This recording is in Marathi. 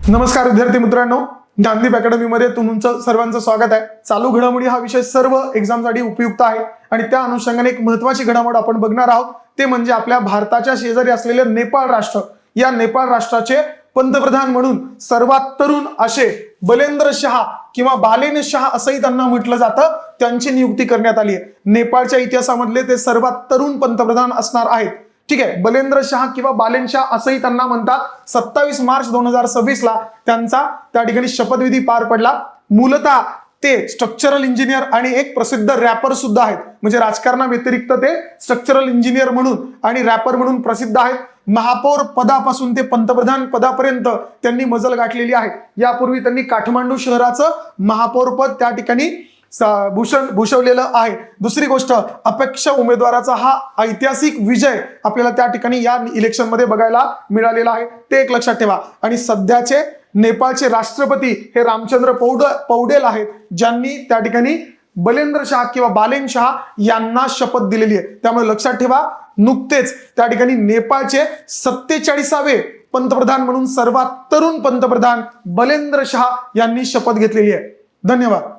नमस्कार विद्यार्थी मित्रांनो, ज्ञानदीप अकॅडमीमध्ये तुमचं सर्वांचं स्वागत आहे। चालू घडामोडी हा विषय सर्व एक्झामसाठी उपयुक्त आहे आणि त्या अनुषंगाने एक महत्त्वाची घडामोड आपण बघणार आहोत। ते म्हणजे आपल्या भारताच्या शेजारी असलेले नेपाळ राष्ट्र। या नेपाळ राष्ट्राचे पंतप्रधान म्हणून सर्वात तरुण असे बलेंद्र शाह किंवा बालेन शाह असंही त्यांना म्हटलं जातं, त्यांची नियुक्ती करण्यात आली आहे। नेपाळच्या इतिहासामधले ते सर्वात तरुण पंतप्रधान असणार आहेत। ठीक आहे, बलेंद्र शाह किंवा बालेन शाह असंही त्यांना म्हणतात। 27 मार्च 2026 ला त्यांचा त्या ठिकाणी शपथविधी पार पडला। मूलतः ते स्ट्रक्चरल इंजिनियर आणि एक प्रसिद्ध रॅपर सुद्धा आहेत। म्हणजे राजकारणाव्यतिरिक्त ते स्ट्रक्चरल इंजिनियर म्हणून आणि रॅपर म्हणून प्रसिद्ध आहेत। महापौर पदापासून ते पंतप्रधान पदापर्यंत त्यांनी मजल गाठलेली आहे। यापूर्वी त्यांनी काठमांडू शहराचं महापौर पद त्या ठिकाणी भूषवलेलं आहे। दुसरी गोष्ट, अपेक्ष उमेदवाराचा हा ऐतिहासिक विजय आपल्याला त्या ठिकाणी या इलेक्शन मध्ये बघायला मिळालेला आहे, ते एक लक्षात ठेवा। आणि सध्याचे नेपाळचे राष्ट्रपती हे रामचंद्र पौडेल आहेत, ज्यांनी त्या ठिकाणी बलेंद्र शाह किंवा बालेन शाह यांना शपथ दिलेली आहे। त्यामुळे लक्षात ठेवा, नुकतेच त्या ठिकाणी नेपाळचे 47वे पंतप्रधान म्हणून सर्वात तरुण पंतप्रधान बलेंद्र शाह यांनी शपथ घेतलेली आहे। धन्यवाद।